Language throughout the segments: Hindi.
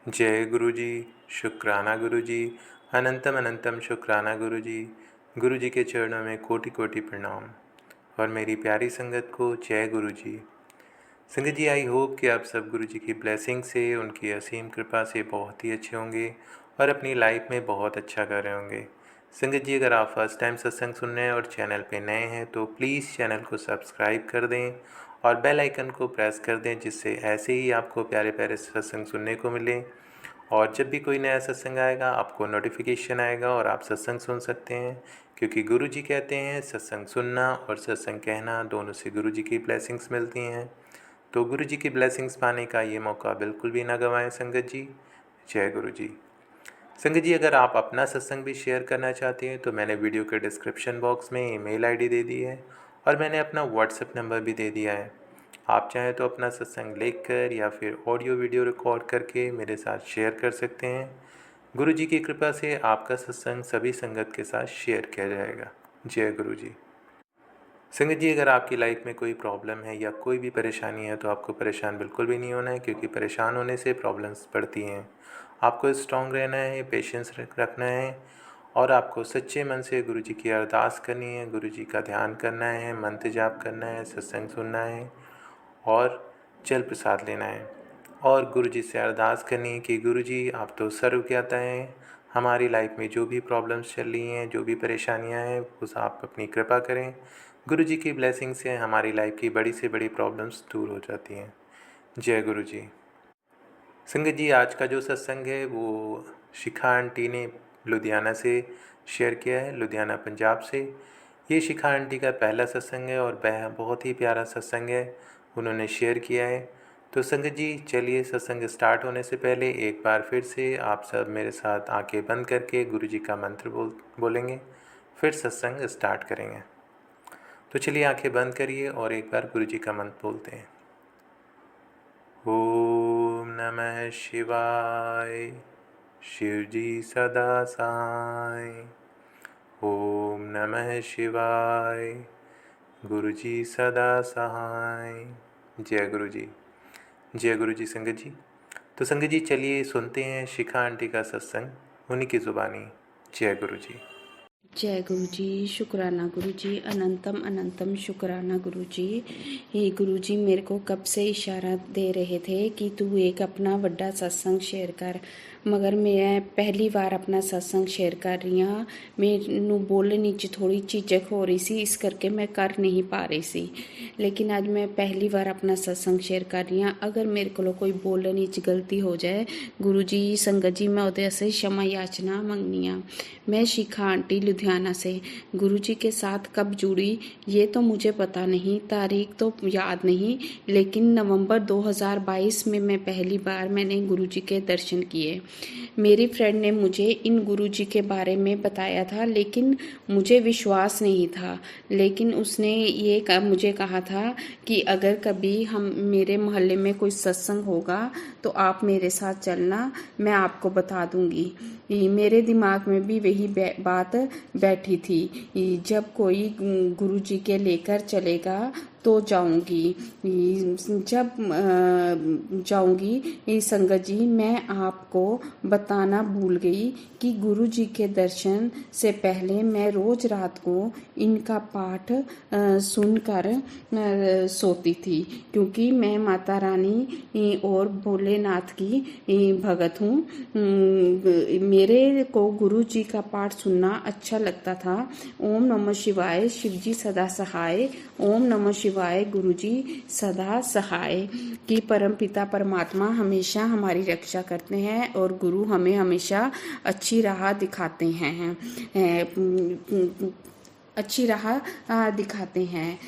जय गुरु जी। शुक्राना गुरु जी। अनंतम अनंतम शुक्राना गुरु जी। गुरु जी के चरणों में कोटि कोटि प्रणाम। और मेरी प्यारी संगत को जय गुरु जी। संगत जी, आई होप कि आप सब गुरु जी की ब्लेसिंग से, उनकी असीम कृपा से बहुत ही अच्छे होंगे और अपनी लाइफ में बहुत अच्छा कर रहे होंगे। संगत जी, अगर आप फर्स्ट टाइम सत्संग सुन रहे हैं और चैनल पे नए हैं तो प्लीज़ चैनल को सब्सक्राइब कर दें और बेल आइकन को प्रेस कर दें, जिससे ऐसे ही आपको प्यारे प्यारे सत्संग सुनने को मिले। और जब भी कोई नया सत्संग आएगा आपको नोटिफिकेशन आएगा और आप सत्संग सुन सकते हैं, क्योंकि गुरु जी कहते हैं सत्संग सुनना और सत्संग कहना दोनों से गुरु जी की ब्लेसिंग्स मिलती हैं। तो गुरु जी की ब्लेसिंग्स पाने का ये मौका बिल्कुल भी ना गंवाएं संगत जी। जय गुरु जी। संगत जी, अगर आप अपना सत्संग भी शेयर करना चाहते हैं तो मैंने वीडियो के डिस्क्रिप्शन बॉक्स में ईमेल आईडी दे दी है और मैंने अपना व्हाट्सएप नंबर भी दे दिया है। आप चाहें तो अपना सत्संग लिखकर या फिर ऑडियो वीडियो रिकॉर्ड करके मेरे साथ शेयर कर सकते हैं। गुरु जी की कृपा से आपका सत्संग सभी संगत के साथ शेयर किया जाएगा। जय गुरु जी। संगत जी, अगर आपकी लाइफ में कोई प्रॉब्लम है या कोई भी परेशानी है तो आपको परेशान बिल्कुल भी नहीं होना है, क्योंकि परेशान होने से प्रॉब्लम्स बढ़ती हैं। आपको स्ट्रांग रहना है, पेशेंस रखना है और आपको सच्चे मन से गुरु जी की अरदास करनी है, गुरु जी का ध्यान करना है, मंत्र जाप करना है, सत्संग सुनना है और जल प्रसाद लेना है। और गुरु जी से अरदास करनी है कि गुरु जी, आप तो सर्वज्ञाता हैं, हमारी लाइफ में जो भी प्रॉब्लम्स चल रही हैं, जो भी परेशानियां हैं, उस आप अपनी कृपा करें। गुरु जी की ब्लेसिंग से हमारी लाइफ की बड़ी से बड़ी प्रॉब्लम्स दूर हो जाती हैं। जय गुरु जी। संगत जी, आज का जो सत्संग है वो शिखा आंटी ने लुधियाना से शेयर किया है, लुधियाना पंजाब से। ये शिखा आंटी का पहला सत्संग है और बहुत ही प्यारा सत्संग है, उन्होंने शेयर किया है। तो संगत जी, चलिए सत्संग स्टार्ट होने से पहले एक बार फिर से आप सब मेरे साथ आंखें बंद करके गुरु जी का मंत्र बोलेंगे, फिर सत्संग स्टार्ट करेंगे। तो चलिए आंखें बंद करिए और एक बार गुरु जी का मंत्र बोलते हैं। ओम नमः शिवाय। शिव जी सदा सहाय। ओम नमः शिवाय। गुरु जी सदा सहाय। जय गुरु जी। जय गुरु जी। संगत जी, तो संगत जी चलिए सुनते हैं शिखा आंटी का सत्संग उन्हीं की ज़ुबानी। जय गुरु जी। जय गुरु जी। शुक्राना गुरु जी। अनंतम अनंतम शुक्राना गुरु जी। ये गुरु जी मेरे को कब से इशारा दे रहे थे कि तू एक अपना वड्डा सत्संग शेयर कर, मगर मैं पहली बार अपना सत्संग शेयर कर रही हाँ। मैनू बोलने च थोड़ी झिझक हो रही सी, इस करके मैं कर नहीं पा रही सी, लेकिन अज मैं पहली बार अपना सत्संग शेयर कर रही हाँ। अगर मेरे को कोई बोलने च गलती हो जाए गुरु जी संगत जी, मैं उहदे वास्ते क्षमा याचना मंगनी हाँ। मैं शिखा आंटी लुधियाना से गुरु जी के साथ कब जुड़ी ये तो मुझे पता नहीं, तारीख तो याद नहीं, लेकिन नवंबर 2022 में मैं पहली बार मैंने गुरु जी के दर्शन किए। मेरी फ्रेंड ने मुझे इन गुरु जी के बारे में बताया था, लेकिन मुझे विश्वास नहीं था। लेकिन उसने ये मुझे कहा था कि अगर कभी हम मेरे मोहल्ले में कोई सत्संग होगा तो आप मेरे साथ चलना, मैं आपको बता दूंगी। मेरे दिमाग में भी वही बात बैठी थी, जब कोई गुरु जी के लेकर चलेगा तो जाऊंगी। जब जाऊंगी संगत जी, मैं आपको बताना भूल गई कि गुरु जी के दर्शन से पहले मैं रोज रात को इनका पाठ सुनकर सोती थी, क्योंकि मैं माता रानी और भोलेनाथ की भगत हूँ। मेरे को गुरु जी का पाठ सुनना अच्छा लगता था। ओम नमः शिवाय, शिव जी सदा सहाय। ओम नमः शिवाय, गुरु जी सदा सहाय। कि परम पिता परमात्मा हमेशा हमारी रक्षा करते हैं और गुरु हमें हमेशा अच्छी राह दिखाते हैं, अच्छी राह दिखाते हैं।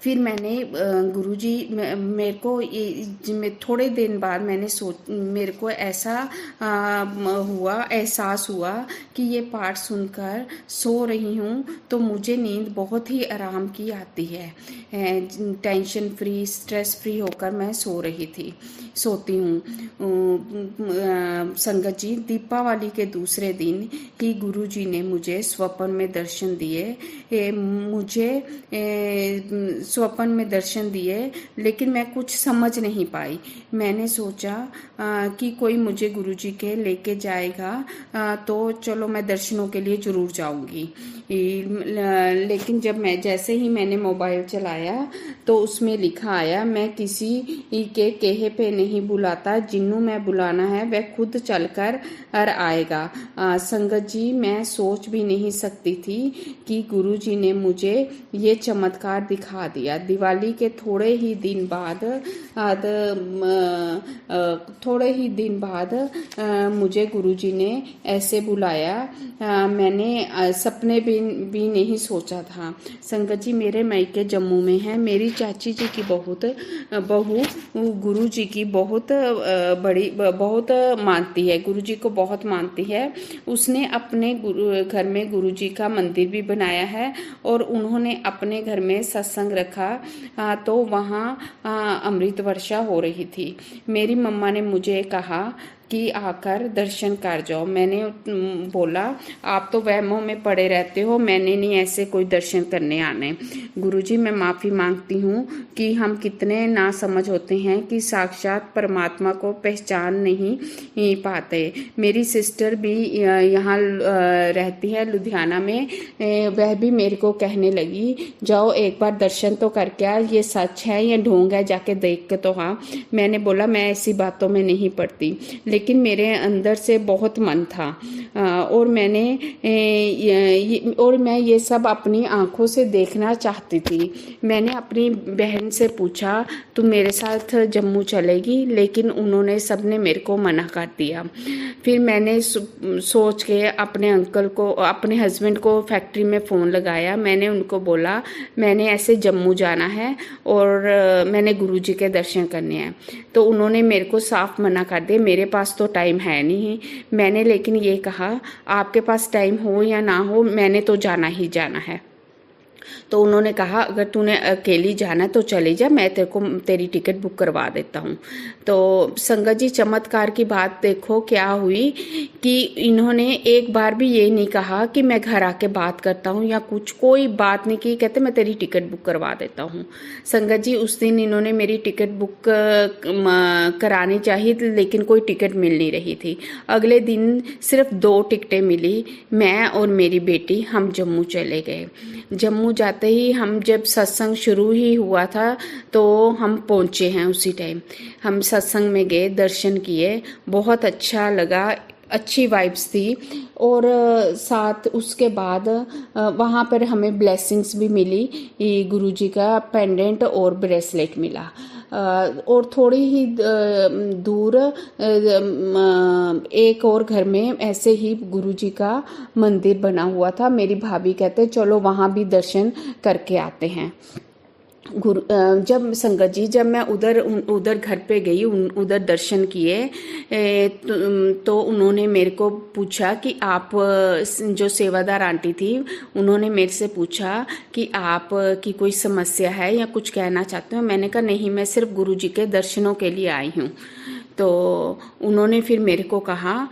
फिर मैंने गुरुजी मेरे को थोड़े दिन बाद मेरे को ऐसा हुआ, एहसास हुआ कि ये पाठ सुनकर सो रही हूँ तो मुझे नींद बहुत ही आराम की आती है। टेंशन फ्री, स्ट्रेस फ्री होकर मैं सोती हूँ। संगत जी, दीपावली के दूसरे दिन ही गुरुजी ने मुझे स्वप्न में दर्शन दिए। मुझे स्वप्न में दर्शन दिए, लेकिन मैं कुछ समझ नहीं पाई। मैंने सोचा कि कोई मुझे गुरुजी के लेके जाएगा, तो चलो मैं दर्शनों के लिए ज़रूर जाऊंगी। लेकिन जैसे ही मैंने मोबाइल चलाया तो उसमें लिखा आया, मैं किसी के कहे पे नहीं बुलाता, जिन्हों मैं बुलाना है वह खुद चलकर आएगा। संगत जी, मैं सोच भी नहीं सकती थी कि गुरुजी ने मुझे ये चमत्कार दिखा दिया। दिवाली के थोड़े ही दिन बाद मुझे गुरुजी ने ऐसे बुलाया, मैंने सपने भी नहीं सोचा था। संगत जी, मेरे मायके जम्मू में है। मेरी चाची जी की बहू गुरुजी की बहुत मानती है, गुरुजी को बहुत मानती है। उसने अपने घर में गुरुजी का मंदिर भी बनाया है और उन्होंने अपने घर में सत्संग रखा, तो वहाँ अमृत वर्षा हो रही थी। मेरी मम्मा ने मुझे कहा कि आकर दर्शन कर जाओ। मैंने बोला, आप तो वहमों में पड़े रहते हो, मैंने नहीं ऐसे कोई दर्शन करने आने। गुरुजी, मैं माफ़ी मांगती हूँ कि हम कितने नासमझ होते हैं कि साक्षात परमात्मा को पहचान नहीं पाते। मेरी सिस्टर भी यहाँ रहती है लुधियाना में, वह भी मेरे को कहने लगी, जाओ एक बार दर्शन तो करके आ, ये सच है या ढोंग है, जाके देख के तो हाँ। मैंने बोला, मैं ऐसी बातों में नहीं पड़ती, लेकिन मेरे अंदर से बहुत मन था, और मैं ये सब अपनी आंखों से देखना चाहती थी। मैंने अपनी बहन से पूछा, तुम मेरे साथ जम्मू चलेगी, लेकिन उन्होंने सबने मेरे को मना कर दिया। फिर मैंने सोच के अपने हस्बैंड को फैक्ट्री में फ़ोन लगाया। मैंने उनको बोला, मैंने ऐसे जम्मू जाना है और मैंने गुरुजी के दर्शन करने हैं। तो उन्होंने मेरे को साफ मना कर दिया, मेरे पास तो टाइम है नहीं। मैंने लेकिन ये कहा, आपके पास टाइम हो या ना हो, मैंने तो जाना ही जाना है। तो उन्होंने कहा, अगर तूने अकेली जाना तो चली जा, मैं तेरी टिकट बुक करवा देता हूँ। तो संगत जी, चमत्कार की बात देखो क्या हुई कि इन्होंने एक बार भी ये नहीं कहा कि मैं घर आके बात करता हूँ या कोई बात नहीं की। कहते मैं तेरी टिकट बुक करवा देता हूँ। संगत जी, उस दिन इन्होंने मेरी टिकट बुक करानी चाहिए, लेकिन कोई टिकट मिल नहीं रही थी। अगले दिन सिर्फ 2 टिकटें मिली। मैं और मेरी बेटी हम जम्मू चले गए। जम्मू जाते ही हम जब सत्संग शुरू ही हुआ था तो हम पहुँचे हैं उसी टाइम। हम सत्संग में गए, दर्शन किए, बहुत अच्छा लगा, अच्छी वाइब्स थी। और साथ उसके बाद वहाँ पर हमें ब्लेसिंग्स भी मिली, गुरुजी का पेंडेंट और ब्रेसलेट मिला। और थोड़ी ही दूर एक और घर में ऐसे ही गुरुजी का मंदिर बना हुआ था। मेरी भाभी कहते, चलो वहाँ भी दर्शन करके आते हैं। जब संगत जी, जब मैं उधर घर पे गई, उधर दर्शन किए, तो उन्होंने मेरे को पूछा कि आप, जो सेवादार आंटी थी, उन्होंने मेरे से पूछा कि आप की कोई समस्या है या कुछ कहना चाहते हो। मैंने कहा नहीं, मैं सिर्फ गुरुजी के दर्शनों के लिए आई हूँ। तो उन्होंने फिर मेरे को कहा,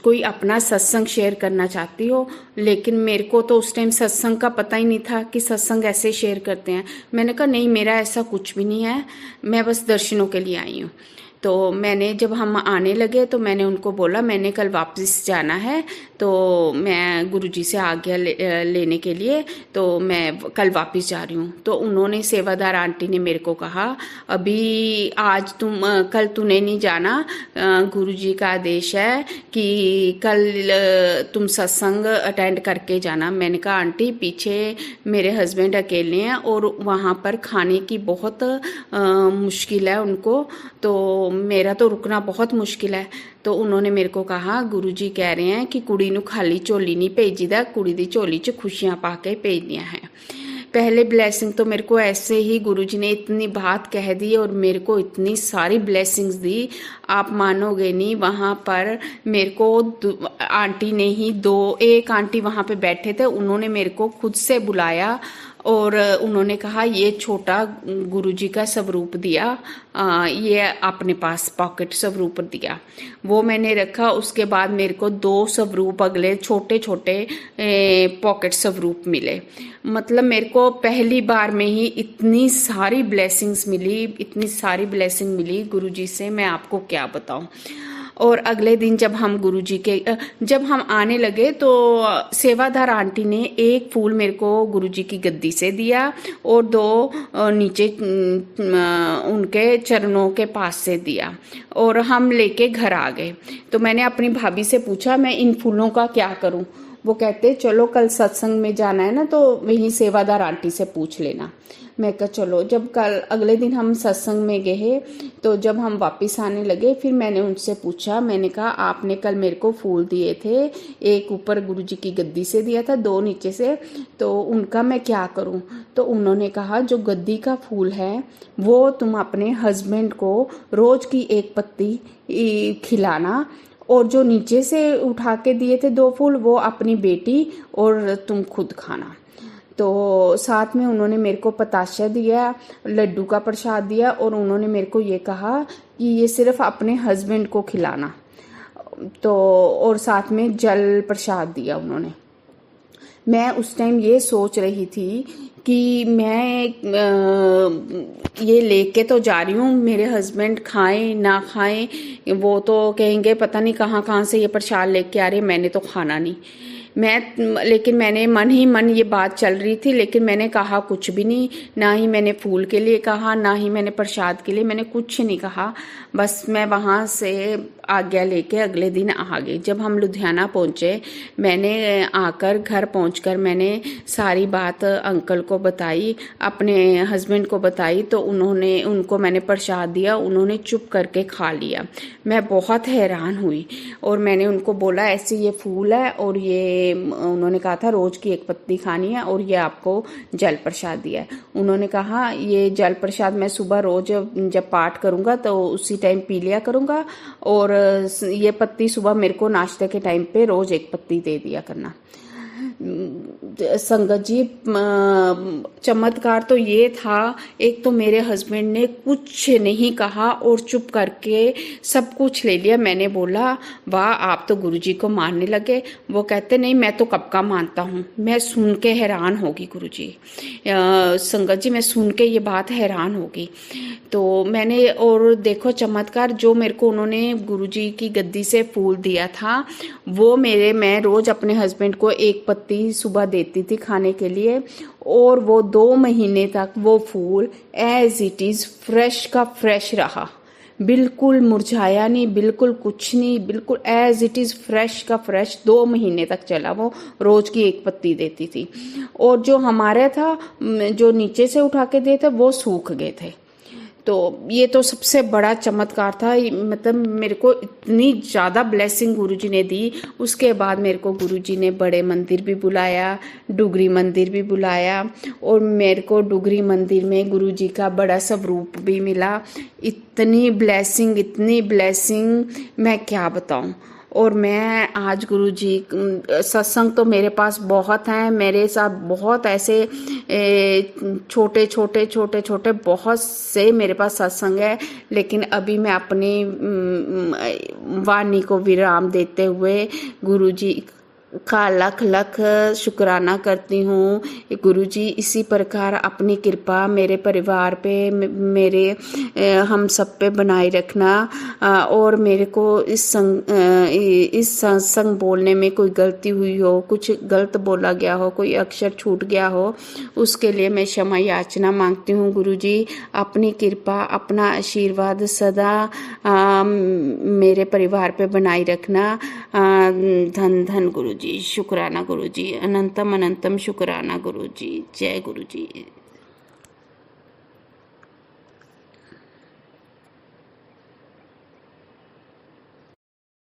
कोई अपना सत्संग शेयर करना चाहती हो? लेकिन मेरे को तो उस टाइम सत्संग का पता ही नहीं था कि सत्संग ऐसे शेयर करते हैं। मैंने कहा नहीं, मेरा ऐसा कुछ भी नहीं है, मैं बस दर्शनों के लिए आई हूँ। तो जब हम आने लगे तो मैंने उनको बोला, मैंने कल वापस जाना है, तो मैं गुरुजी से आज्ञा लेने के लिए, तो मैं कल वापस जा रही हूँ। तो उन्होंने, सेवादार आंटी ने मेरे को कहा, अभी कल तूने नहीं जाना, गुरुजी का आदेश है कि कल तुम सत्संग अटेंड करके जाना। मैंने कहा आंटी, पीछे मेरे हस्बैंड अकेले हैं और वहाँ पर खाने की बहुत मुश्किल है उनको, तो मेरा तो रुकना बहुत मुश्किल है। तो उन्होंने मेरे को कहा, गुरुजी कह रहे हैं कि कुड़ी नू खाली झोली नहीं भेजीदा, कुड़ी दी झोली च खुशियां पा के भेजनियां है। पहले ब्लेसिंग तो मेरे को ऐसे ही गुरुजी ने इतनी बात कह दी और मेरे को इतनी सारी ब्लेसिंग्स दी, आप मानोगे नहीं। वहाँ पर मेरे को आंटी ने ही एक आंटी वहाँ पे बैठे थे, उन्होंने मेरे को खुद से बुलाया और उन्होंने कहा ये छोटा गुरुजी का स्वरूप दिया, ये अपने पास पॉकेट स्वरूप दिया, वो मैंने रखा। उसके बाद मेरे को 2 स्वरूप अगले छोटे छोटे पॉकेट स्वरूप मिले। मतलब मेरे को पहली बार में ही इतनी सारी ब्लेसिंग्स मिली, इतनी सारी ब्लेसिंग मिली गुरुजी से, मैं आपको क्या बताऊं। और अगले दिन जब हम गुरुजी के जब हम आने लगे तो सेवादार आंटी ने एक फूल मेरे को गुरुजी की गद्दी से दिया और 2 नीचे उनके चरणों के पास से दिया, और हम लेके घर आ गए। तो मैंने अपनी भाभी से पूछा मैं इन फूलों का क्या करूं। वो कहते चलो कल सत्संग में जाना है ना, तो वहीं सेवादार आंटी से पूछ लेना। मैं कहा चलो। जब कल अगले दिन हम सत्संग में गए तो जब हम वापस आने लगे फिर मैंने उनसे पूछा, मैंने कहा आपने कल मेरे को फूल दिए थे, एक ऊपर गुरुजी की गद्दी से दिया था, 2 नीचे से, तो उनका मैं क्या करूं। तो उन्होंने कहा जो गद्दी का फूल है वो तुम अपने हस्बैंड को रोज की 1 पत्ती खिलाना, और जो नीचे से उठा के दिए थे 2 फूल वो अपनी बेटी और तुम खुद खाना। तो साथ में उन्होंने मेरे को पताशा दिया, लड्डू का प्रसाद दिया, और उन्होंने मेरे को ये कहा कि ये सिर्फ अपने हस्बैंड को खिलाना। तो और साथ में जल प्रसाद दिया उन्होंने। मैं उस टाइम ये सोच रही थी कि मैं ये लेके तो जा रही हूँ, मेरे हस्बैंड खाएं ना खाएं वो तो कहेंगे पता नहीं कहाँ कहाँ से ये प्रसाद लेके आ रही, मैंने तो खाना नहीं। लेकिन मैंने मन ही मन ये बात चल रही थी, लेकिन मैंने कहा कुछ भी नहीं, ना ही मैंने फूल के लिए कहा, ना ही मैंने प्रसाद के लिए, मैंने कुछ नहीं कहा। बस मैं वहाँ से आज्ञा लेके अगले दिन आ गई। जब हम लुधियाना पहुँचे, मैंने आकर घर पहुँचकर मैंने सारी बात अंकल को बताई, अपने हस्बैंड को बताई, तो उनको मैंने प्रसाद दिया, उन्होंने चुप करके खा लिया। मैं बहुत हैरान हुई और मैंने उनको बोला ऐसे ये फूल है और ये उन्होंने कहा था रोज की 1 पत्ती खानी है और ये आपको जल प्रसाद दिया है। उन्होंने कहा ये जल प्रसाद मैं सुबह रोज जब पाठ करूंगा तो उसी टाइम पी लिया करूंगा, और ये पत्ती सुबह मेरे को नाश्ते के टाइम पे रोज 1 पत्ती दे दिया करना। संगत जी चमत्कार तो ये था, एक तो मेरे हस्बैंड ने कुछ नहीं कहा और चुप करके सब कुछ ले लिया। मैंने बोला वाह आप तो गुरुजी को मानने लगे। वो कहते नहीं मैं तो कब का मानता हूँ। मैं सुन के हैरान होगी गुरुजी, संगत जी मैं सुन के ये बात हैरान होगी। तो मैंने और देखो चमत्कार, जो मेरे को उन्होंने गुरुजी की गद्दी से फूल दिया था वो मैं रोज अपने हस्बैंड को 1 पत्ती सुबह देती थी खाने के लिए, और वो 2 महीने तक वो फूल एज इट इज फ्रेश का फ्रेश रहा, बिल्कुल मुरझाया नहीं, बिल्कुल कुछ नहीं, बिल्कुल एज इट इज फ्रेश का फ्रेश 2 महीने तक चला। वो रोज की 1 पत्ती देती थी, और जो हमारे था जो नीचे से उठा के दिए थे वो सूख गए थे। तो ये तो सबसे बड़ा चमत्कार था। मतलब मेरे को इतनी ज़्यादा ब्लेसिंग गुरुजी ने दी। उसके बाद मेरे को गुरुजी ने बड़े मंदिर भी बुलाया, डुगरी मंदिर भी बुलाया, और मेरे को डुगरी मंदिर में गुरुजी का बड़ा स्वरूप भी मिला। इतनी ब्लेसिंग मैं क्या बताऊं। और मैं आज गुरुजी सत्संग तो मेरे पास बहुत हैं, मेरे साथ बहुत ऐसे छोटे बहुत से मेरे पास सत्संग है, लेकिन अभी मैं अपनी वाणी को विराम देते हुए गुरुजी का लख शुक्राना करती हूँ। गुरुजी इसी प्रकार अपनी कृपा मेरे परिवार पे, मेरे हम सब पे बनाए रखना। और मेरे को इस सत्संग बोलने में कोई गलती हुई हो, कुछ गलत बोला गया हो, कोई अक्षर छूट गया हो, उसके लिए मैं क्षमा याचना मांगती हूँ। गुरुजी अपनी कृपा, अपना आशीर्वाद सदा मेरे परिवार पे बनाए रखना। धन धन गुरुजी, शुक्राना गुरुजी, अनंतम शुक्राना गुरुजी। जय गुरुजी।